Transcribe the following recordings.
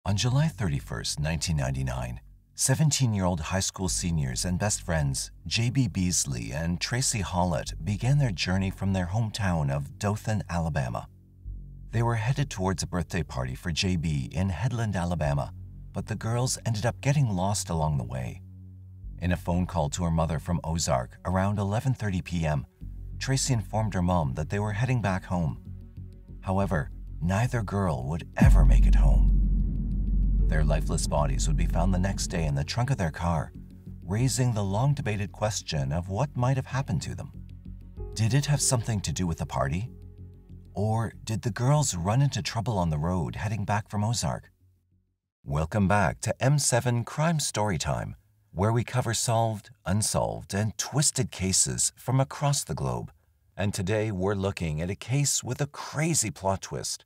On July 31st, 1999, 17-year-old high school seniors and best friends J.B. Beasley and Tracie Hawlett began their journey from their hometown of Dothan, Alabama. They were headed towards a birthday party for J.B. in Headland, Alabama, but the girls ended up getting lost along the way. In a phone call to her mother from Ozark around 11:30 p.m., Tracie informed her mom that they were heading back home. However, neither girl would ever make it home. Their lifeless bodies would be found the next day in the trunk of their car, raising the long-debated question of what might have happened to them. Did it have something to do with the party? Or did the girls run into trouble on the road heading back from Ozark? Welcome back to M7 Crime Storytime, where we cover solved, unsolved, and twisted cases from across the globe. And today we're looking at a case with a crazy plot twist.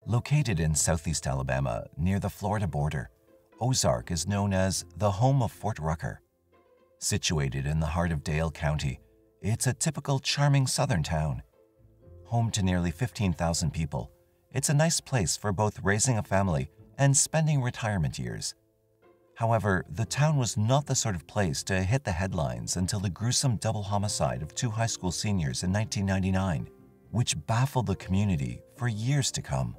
Located in southeast Alabama, near the Florida border, Ozark is known as the home of Fort Rucker. Situated in the heart of Dale County, it's a typical charming southern town. Home to nearly 15,000 people, it's a nice place for both raising a family and spending retirement years. However, the town was not the sort of place to hit the headlines until the gruesome double homicide of two high school seniors in 1999, which baffled the community for years to come.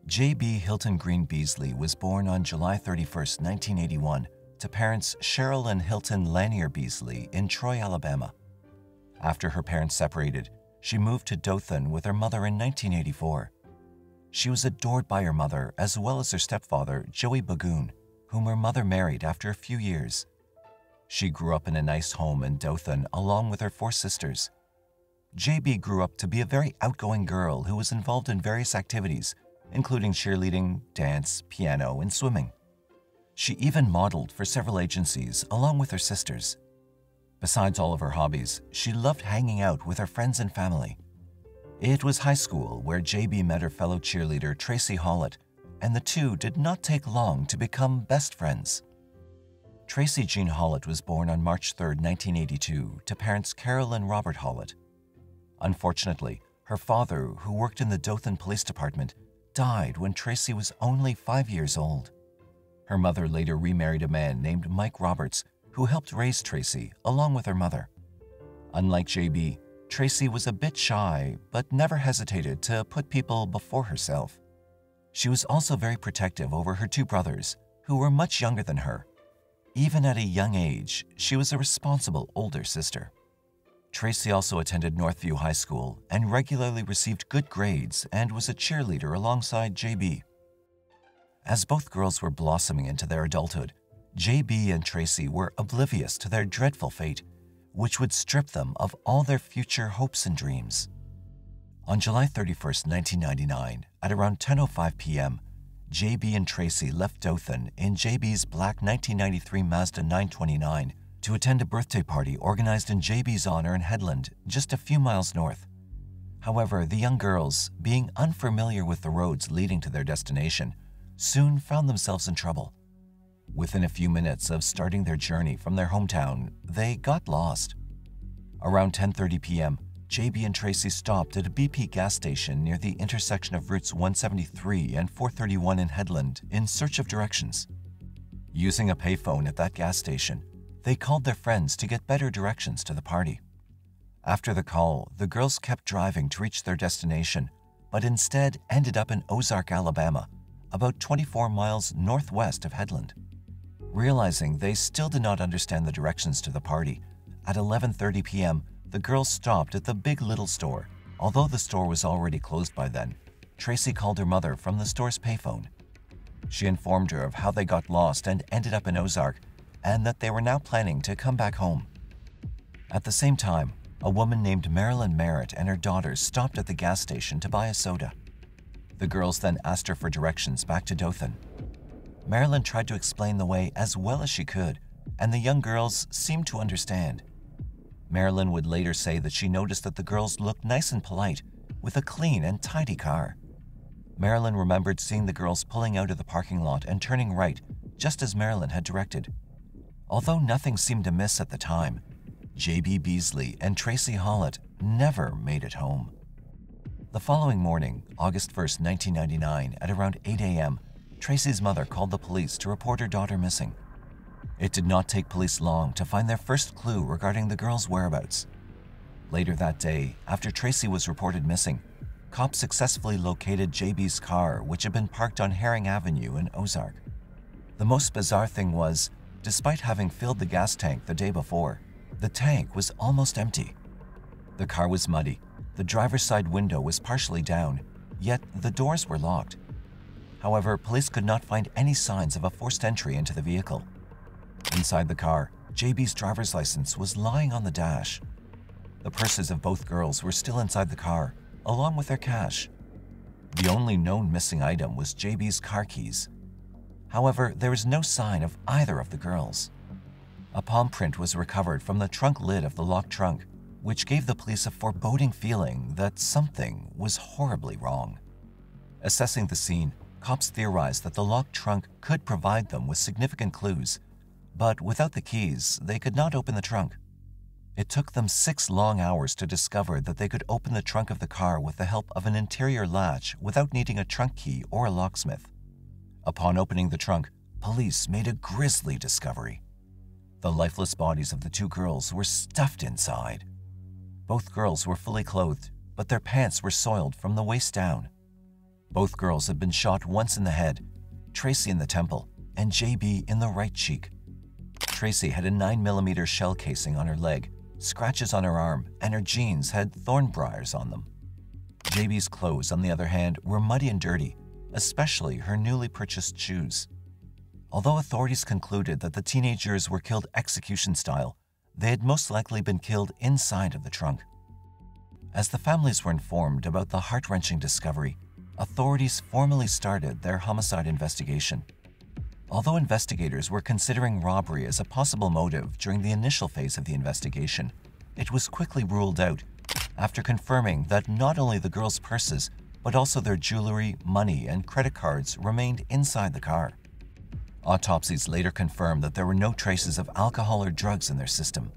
J.B. Hilton Green Beasley was born on July 31, 1981, to parents Cheryl and Hilton Lanier Beasley in Troy, Alabama. After her parents separated, she moved to Dothan with her mother in 1984. She was adored by her mother as well as her stepfather, Joey Bagoon, whom her mother married after a few years. She grew up in a nice home in Dothan along with her four sisters. J.B. grew up to be a very outgoing girl who was involved in various activities, including cheerleading, dance, piano, and swimming. She even modeled for several agencies along with her sisters. Besides all of her hobbies, she loved hanging out with her friends and family. It was high school where J.B. met her fellow cheerleader Tracie Hawlett, and the two did not take long to become best friends. Tracie Jean Hawlett was born on March 3, 1982, to parents Carol and Robert Hawlett. Unfortunately, her father, who worked in the Dothan Police Department, died when Tracie was only 5 years old. Her mother later remarried a man named Mike Roberts, who helped raise Tracie along with her mother. Unlike J.B., Tracie was a bit shy, but never hesitated to put people before herself. She was also very protective over her two brothers, who were much younger than her. Even at a young age, she was a responsible older sister. Tracie also attended Northview High School and regularly received good grades and was a cheerleader alongside J.B. As both girls were blossoming into their adulthood, J.B. and Tracie were oblivious to their dreadful fate, which would strip them of all their future hopes and dreams. On July 31, 1999, at around 10:05 p.m., J.B. and Tracie left Dothan in J.B.'s black 1993 Mazda 929 to attend a birthday party organized in J.B.'s honor in Headland, just a few miles north. However, the young girls, being unfamiliar with the roads leading to their destination, soon found themselves in trouble. Within a few minutes of starting their journey from their hometown, they got lost. Around 10:30 p.m., J.B. and Tracie stopped at a BP gas station near the intersection of routes 173 and 431 in Headland in search of directions. Using a payphone at that gas station, they called their friends to get better directions to the party. After the call, the girls kept driving to reach their destination, but instead ended up in Ozark, Alabama, about 24 miles northwest of Headland. Realizing they still did not understand the directions to the party, at 11:30 p.m., the girls stopped at the Big Little store. Although the store was already closed by then, Tracie called her mother from the store's payphone. She informed her of how they got lost and ended up in Ozark, and that they were now planning to come back home. At the same time, a woman named Marilyn Merritt and her daughters stopped at the gas station to buy a soda. The girls then asked her for directions back to Dothan. Marilyn tried to explain the way as well as she could, and the young girls seemed to understand. Marilyn would later say that she noticed that the girls looked nice and polite, with a clean and tidy car. Marilyn remembered seeing the girls pulling out of the parking lot and turning right, just as Marilyn had directed. Although nothing seemed amiss at the time, J.B. Beasley and Tracie Hawlett never made it home. The following morning, August 1, 1999, at around 8 a.m., Tracie's mother called the police to report her daughter missing. It did not take police long to find their first clue regarding the girl's whereabouts. Later that day, after Tracie was reported missing, cops successfully located JB's car, which had been parked on Herring Avenue in Ozark. The most bizarre thing was, despite having filled the gas tank the day before, the tank was almost empty. The car was muddy, the driver's side window was partially down, yet the doors were locked. However, police could not find any signs of a forced entry into the vehicle. Inside the car, JB's driver's license was lying on the dash. The purses of both girls were still inside the car, along with their cash. The only known missing item was JB's car keys. However, there is no sign of either of the girls. A palm print was recovered from the trunk lid of the locked trunk, which gave the police a foreboding feeling that something was horribly wrong. Assessing the scene, cops theorized that the locked trunk could provide them with significant clues, but without the keys, they could not open the trunk. It took them 6 long hours to discover that they could open the trunk of the car with the help of an interior latch without needing a trunk key or a locksmith. Upon opening the trunk, police made a grisly discovery. The lifeless bodies of the 2 girls were stuffed inside. Both girls were fully clothed, but their pants were soiled from the waist down. Both girls had been shot once in the head, Tracie in the temple, and JB in the right cheek. Tracie had a 9mm shell casing on her leg, scratches on her arm, and her jeans had thorn briars on them. JB's clothes, on the other hand, were muddy and dirty, especially her newly purchased shoes. Although authorities concluded that the teenagers were killed execution style, they had most likely been killed inside of the trunk. As the families were informed about the heart-wrenching discovery, authorities formally started their homicide investigation. Although investigators were considering robbery as a possible motive during the initial phase of the investigation, it was quickly ruled out after confirming that not only the girls' purses, but also their jewelry, money, and credit cards remained inside the car. Autopsies later confirmed that there were no traces of alcohol or drugs in their system.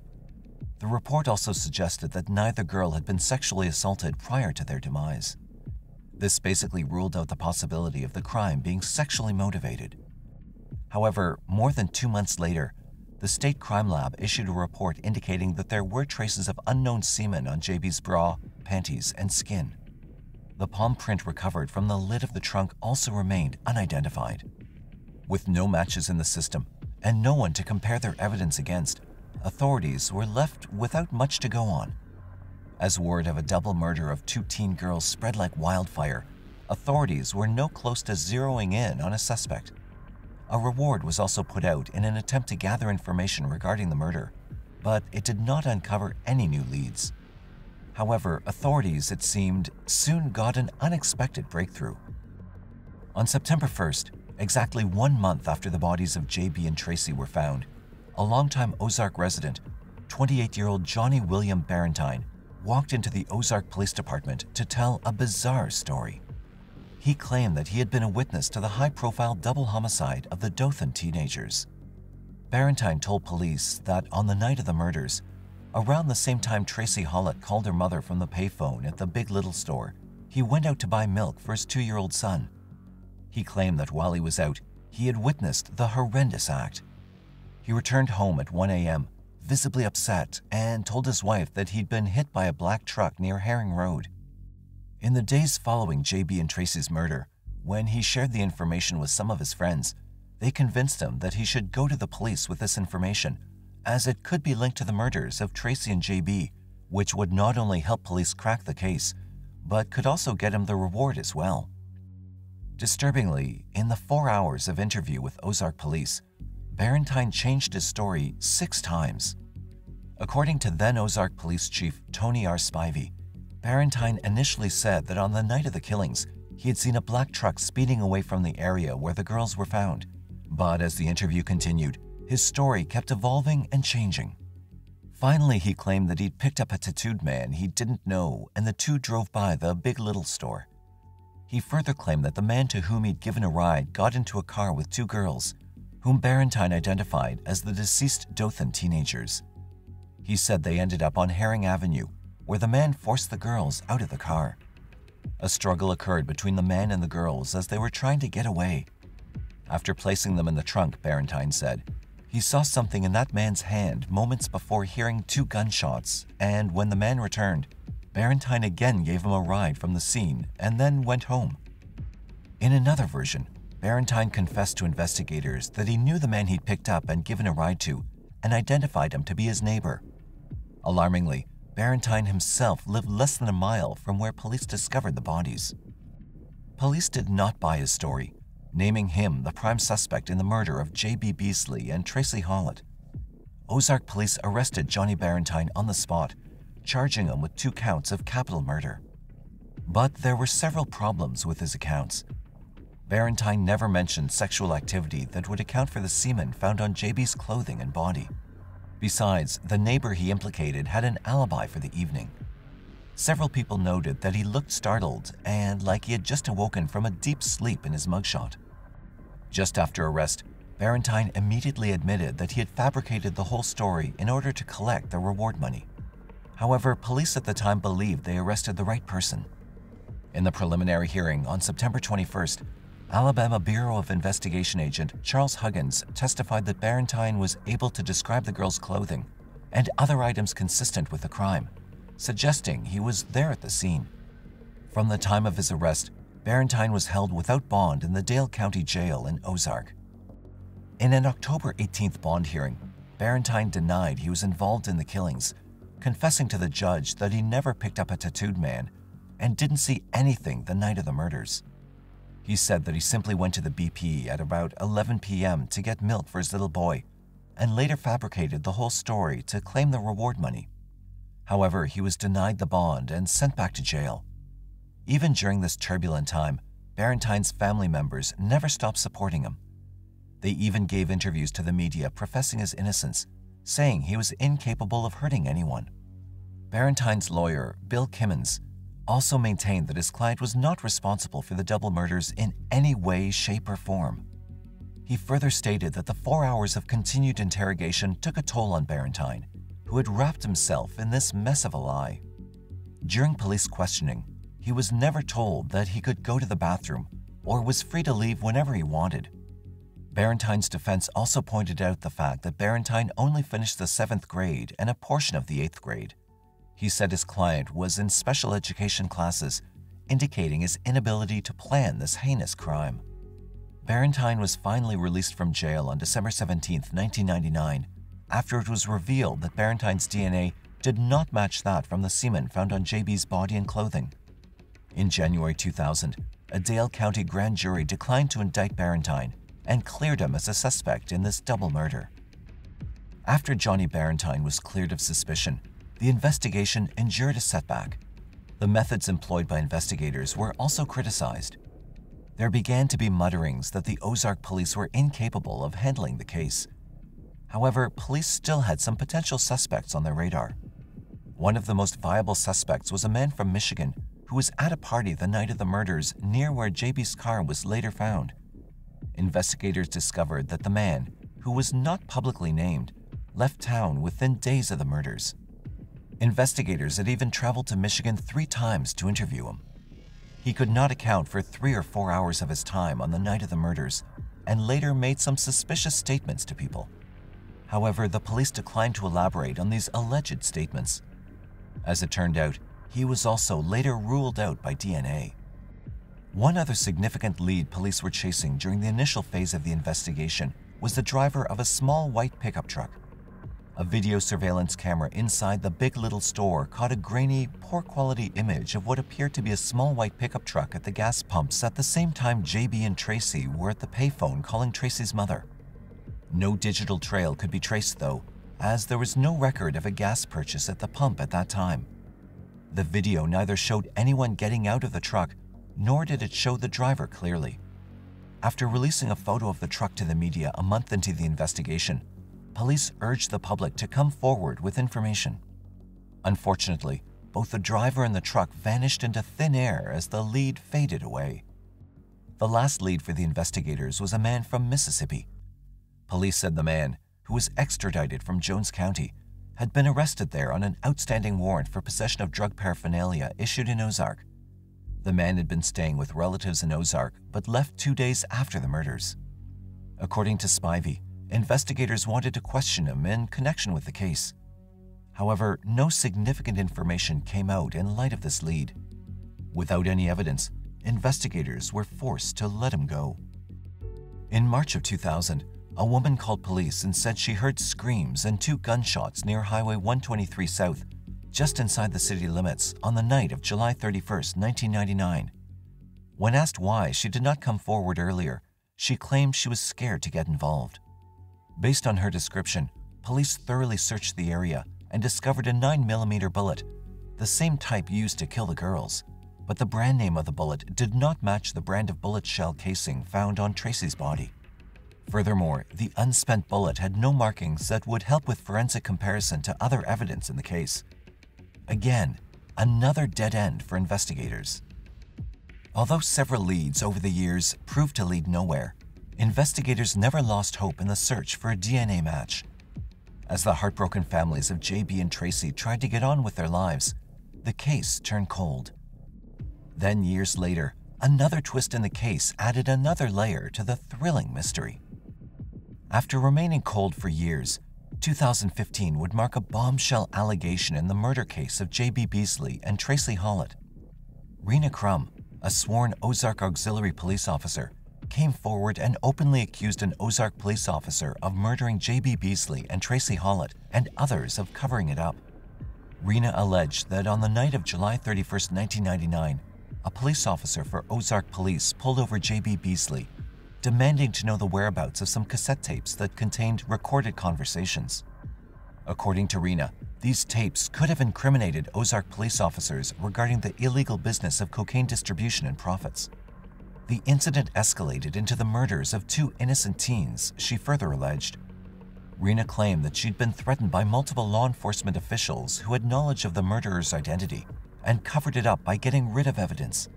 The report also suggested that neither girl had been sexually assaulted prior to their demise. This basically ruled out the possibility of the crime being sexually motivated. However, more than 2 months later, the State Crime Lab issued a report indicating that there were traces of unknown semen on JB's bra, panties, and skin. The palm print recovered from the lid of the trunk also remained unidentified. With no matches in the system and no one to compare their evidence against, authorities were left without much to go on. As word of a double murder of 2 teen girls spread like wildfire, authorities were no close to zeroing in on a suspect. A reward was also put out in an attempt to gather information regarding the murder, but it did not uncover any new leads. However, authorities, it seemed, soon got an unexpected breakthrough. On September 1st, exactly 1 month after the bodies of JB and Tracie were found, a longtime Ozark resident, 28-year-old Johnny William Barentine, walked into the Ozark Police Department to tell a bizarre story. He claimed that he had been a witness to the high-profile double homicide of the Dothan teenagers. Barentine told police that on the night of the murders, around the same time Tracie Hawlett called her mother from the payphone at the Big Little store, he went out to buy milk for his 2-year-old son. He claimed that while he was out, he had witnessed the horrendous act. He returned home at 1 a.m., visibly upset, and told his wife that he'd been hit by a black truck near Herring Road. In the days following JB and Tracie's murder, when he shared the information with some of his friends, they convinced him that he should go to the police with this information, as it could be linked to the murders of Tracie and JB, which would not only help police crack the case, but could also get him the reward as well. Disturbingly, in the 4 hours of interview with Ozark police, Barentine changed his story 6 times. According to then Ozark Police Chief Tony R. Spivey, Barentine initially said that on the night of the killings, he had seen a black truck speeding away from the area where the girls were found. But as the interview continued, his story kept evolving and changing. Finally, he claimed that he'd picked up a tattooed man he didn't know and the two drove by the Big Little store. He further claimed that the man to whom he'd given a ride got into a car with 2 girls, whom Barentine identified as the deceased Dothan teenagers. He said they ended up on Herring Avenue, where the man forced the girls out of the car. A struggle occurred between the man and the girls as they were trying to get away. After placing them in the trunk, Barentine said, he saw something in that man's hand moments before hearing 2 gunshots, and when the man returned, Barentine again gave him a ride from the scene and then went home. In another version, Barentine confessed to investigators that he knew the man he'd picked up and given a ride to and identified him to be his neighbor. Alarmingly, Barentine himself lived less than a mile from where police discovered the bodies. Police did not buy his story, naming him the prime suspect in the murder of J.B. Beasley and Tracie Hawlett. Ozark police arrested Johnny Barentine on the spot, charging him with 2 counts of capital murder. But there were several problems with his accounts. Barentine never mentioned sexual activity that would account for the semen found on JB's clothing and body. Besides, the neighbor he implicated had an alibi for the evening. Several people noted that he looked startled and like he had just awoken from a deep sleep in his mugshot. Just after arrest, Barentine immediately admitted that he had fabricated the whole story in order to collect the reward money. However, police at the time believed they arrested the right person. In the preliminary hearing on September 21st, Alabama Bureau of Investigation agent Charles Huggins testified that Barentine was able to describe the girl's clothing and other items consistent with the crime, suggesting he was there at the scene. From the time of his arrest, Barentine was held without bond in the Dale County Jail in Ozark. In an October 18th bond hearing, Barentine denied he was involved in the killings, confessing to the judge that he never picked up a tattooed man and didn't see anything the night of the murders. He said that he simply went to the BP at about 11 p.m. to get milk for his little boy, and later fabricated the whole story to claim the reward money. However, he was denied the bond and sent back to jail. Even during this turbulent time, Barentine's family members never stopped supporting him. They even gave interviews to the media professing his innocence, saying he was incapable of hurting anyone. Barentine's lawyer, Bill Kimmons, also maintained that his client was not responsible for the double murders in any way, shape, or form. He further stated that the 4 hours of continued interrogation took a toll on Barentine, who had wrapped himself in this mess of a lie. During police questioning, he was never told that he could go to the bathroom or was free to leave whenever he wanted. Barentine's defense also pointed out the fact that Barentine only finished the 7th grade and a portion of the 8th grade. He said his client was in special education classes, indicating his inability to plan this heinous crime. Barentine was finally released from jail on December 17, 1999, after it was revealed that Barentine's DNA did not match that from the semen found on JB's body and clothing. In January 2000, a Dale County grand jury declined to indict Barentine and cleared him as a suspect in this double murder. After Johnny Barentine was cleared of suspicion, the investigation endured a setback. The methods employed by investigators were also criticized. There began to be mutterings that the Ozark police were incapable of handling the case. However, police still had some potential suspects on their radar. One of the most viable suspects was a man from Michigan who was at a party the night of the murders near where JB's car was later found. Investigators discovered that the man, who was not publicly named, left town within days of the murders. Investigators had even traveled to Michigan 3 times to interview him. He could not account for 3 or 4 hours of his time on the night of the murders and later made some suspicious statements to people. However, the police declined to elaborate on these alleged statements. As it turned out, he was also later ruled out by DNA. One other significant lead police were chasing during the initial phase of the investigation was the driver of a small white pickup truck. A video surveillance camera inside the Big Little store caught a grainy, poor-quality image of what appeared to be a small white pickup truck at the gas pumps at the same time JB and Tracie were at the payphone calling Tracie's mother. No digital trail could be traced, though, as there was no record of a gas purchase at the pump at that time. The video neither showed anyone getting out of the truck, nor did it show the driver clearly. After releasing a photo of the truck to the media a month into the investigation, police urged the public to come forward with information. Unfortunately, both the driver and the truck vanished into thin air as the lead faded away. The last lead for the investigators was a man from Mississippi. Police said the man, who was extradited from Jones County, had been arrested there on an outstanding warrant for possession of drug paraphernalia issued in Ozark. The man had been staying with relatives in Ozark but left 2 days after the murders. According to Spivey, investigators wanted to question him in connection with the case. However, no significant information came out in light of this lead. Without any evidence, investigators were forced to let him go. In March of 2000, a woman called police and said she heard screams and 2 gunshots near Highway 123 South, just inside the city limits, on the night of July 31, 1999. When asked why she did not come forward earlier, she claimed she was scared to get involved. Based on her description, police thoroughly searched the area and discovered a 9mm bullet, the same type used to kill the girls, but the brand name of the bullet did not match the brand of bullet shell casing found on Tracie's body. Furthermore, the unspent bullet had no markings that would help with forensic comparison to other evidence in the case. Again, another dead end for investigators. Although several leads over the years proved to lead nowhere, investigators never lost hope in the search for a DNA match. As the heartbroken families of JB and Tracie tried to get on with their lives, the case turned cold. Then years later, another twist in the case added another layer to the thrilling mystery. After remaining cold for years, 2015 would mark a bombshell allegation in the murder case of JB Beasley and Tracie Hawlett. Rena Crum, a sworn Ozark Auxiliary police officer, came forward and openly accused an Ozark police officer of murdering JB Beasley and Tracie Hawlett and others of covering it up. Rena alleged that on the night of July 31, 1999, a police officer for Ozark Police pulled over JB Beasley, demanding to know the whereabouts of some cassette tapes that contained recorded conversations. According to Rena, these tapes could have incriminated Ozark police officers regarding the illegal business of cocaine distribution and profits. The incident escalated into the murders of 2 innocent teens, she further alleged. Rena claimed that she'd been threatened by multiple law enforcement officials who had knowledge of the murderer's identity and covered it up by getting rid of evidence.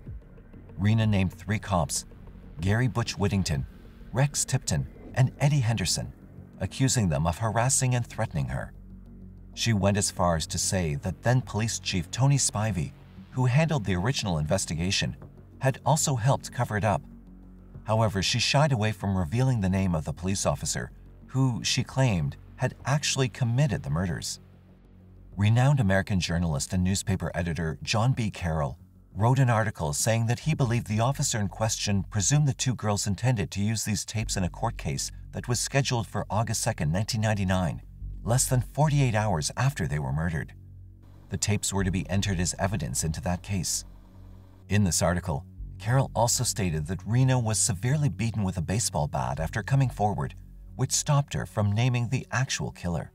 Rena named 3 cops, Gary Butch Whittington, Rex Tipton, and Eddie Henderson, accusing them of harassing and threatening her. She went as far as to say that then Police Chief Tony Spivey, who handled the original investigation, had also helped cover it up. However, she shied away from revealing the name of the police officer, who she claimed had actually committed the murders. Renowned American journalist and newspaper editor John B. Carroll wrote an article saying that he believed the officer in question presumed the 2 girls intended to use these tapes in a court case that was scheduled for August 2, 1999, less than 48 hours after they were murdered. The tapes were to be entered as evidence into that case. In this article, Carroll also stated that Rena was severely beaten with a baseball bat after coming forward, which stopped her from naming the actual killer.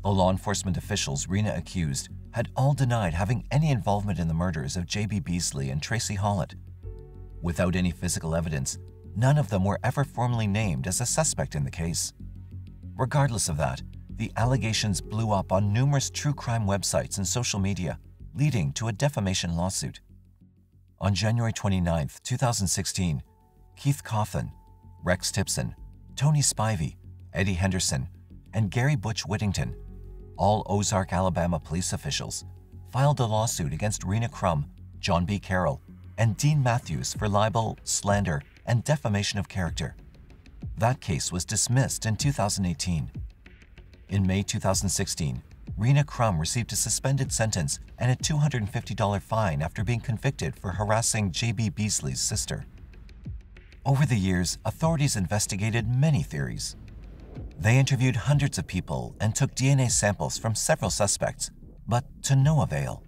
The law enforcement officials Rena accused had all denied having any involvement in the murders of JB Beasley and Tracie Hawlett. Without any physical evidence, none of them were ever formally named as a suspect in the case. Regardless of that, the allegations blew up on numerous true crime websites and social media, leading to a defamation lawsuit. On January 29, 2016, Keith Coffin, Rex Tipson, Tony Spivey, Eddie Henderson, and Gary Butch Whittington, all Ozark, Alabama police officials, filed a lawsuit against Rena Crum, John B. Carroll, and Dean Matthews for libel, slander, and defamation of character. That case was dismissed in 2018. In May 2016, Rena Crum received a suspended sentence and a $250 fine after being convicted for harassing JB Beasley's sister. Over the years, authorities investigated many theories. They interviewed hundreds of people and took DNA samples from several suspects, but to no avail.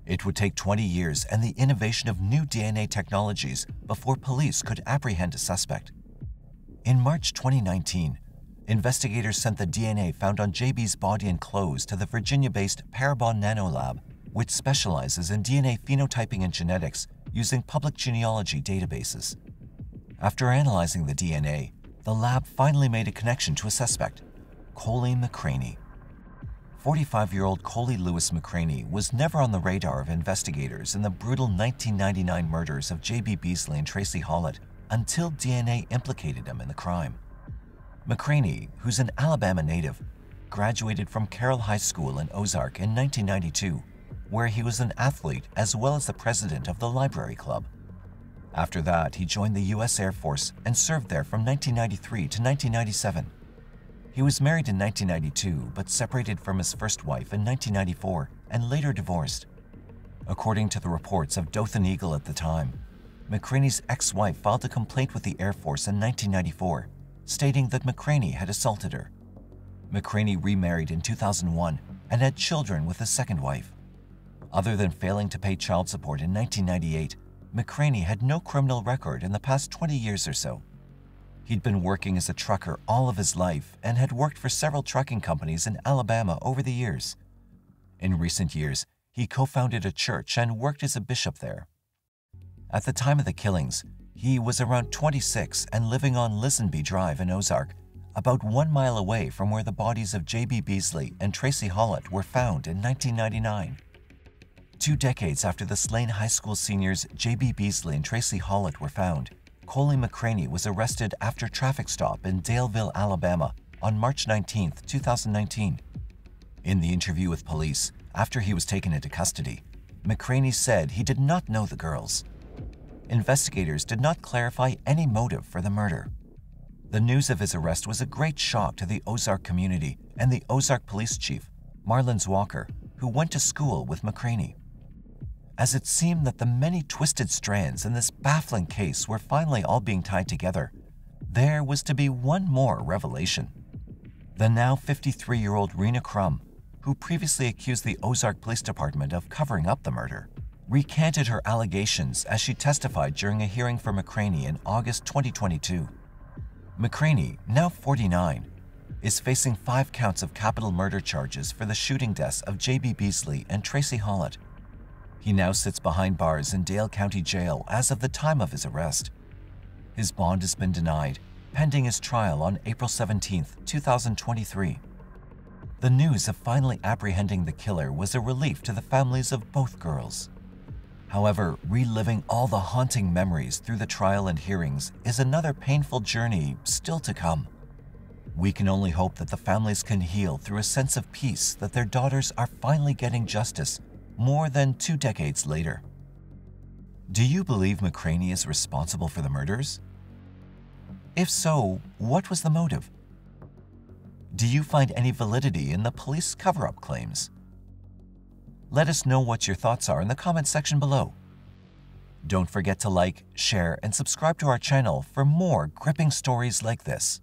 It would take 20 years and the innovation of new DNA technologies before police could apprehend a suspect. In March 2019, investigators sent the DNA found on JB's body and clothes to the Virginia-based Parabon Nanolab, which specializes in DNA phenotyping and genetics using public genealogy databases. After analyzing the DNA, the lab finally made a connection to a suspect, Coley McCraney. 45-year-old Coley Lewis McCraney was never on the radar of investigators in the brutal 1999 murders of JB Beasley and Tracie Hawlett until DNA implicated him in the crime. McCraney, who's an Alabama native, graduated from Carroll High School in Ozark in 1992, where he was an athlete as well as the president of the library club. After that, he joined the U.S. Air Force and served there from 1993 to 1997. He was married in 1992 but separated from his first wife in 1994 and later divorced. According to the reports of Dothan Eagle at the time, McCraney's ex-wife filed a complaint with the Air Force in 1994, stating that McCraney had assaulted her. McCraney remarried in 2001 and had children with his second wife. Other than failing to pay child support in 1998, McCraney had no criminal record in the past 20 years or so. He'd been working as a trucker all of his life and had worked for several trucking companies in Alabama over the years. In recent years, he co-founded a church and worked as a bishop there. At the time of the killings, he was around 26 and living on Lisenby Drive in Ozark, about 1 mile away from where the bodies of J.B. Beasley and Tracie Hawlett were found in 1999. 2 decades after the slain high school seniors J.B. Beasley and Tracie Hawlett were found, Coley McCraney was arrested after a traffic stop in Daleville, Alabama on March 19, 2019. In the interview with police, after he was taken into custody, McCraney said he did not know the girls. Investigators did not clarify any motive for the murder. The news of his arrest was a great shock to the Ozark community and the Ozark police chief, Marlins Walker, who went to school with McCraney. As it seemed that the many twisted strands in this baffling case were finally all being tied together, there was to be one more revelation. The now 53-year-old Rena Crum, who previously accused the Ozark Police Department of covering up the murder, recanted her allegations as she testified during a hearing for McCraney in August 2022. McCraney, now 49, is facing 5 counts of capital murder charges for the shooting deaths of J.B. Beasley and Tracie Hawlett. He now sits behind bars in Dale County Jail as of the time of his arrest. His bond has been denied, pending his trial on April 17, 2023. The news of finally apprehending the killer was a relief to the families of both girls. However, reliving all the haunting memories through the trial and hearings is another painful journey still to come. We can only hope that the families can heal through a sense of peace that their daughters are finally getting justice more than 2 decades later. Do you believe McCraney is responsible for the murders? If so, what was the motive? Do you find any validity in the police cover-up claims? Let us know what your thoughts are in the comment section below. Don't forget to like, share, and subscribe to our channel for more gripping stories like this.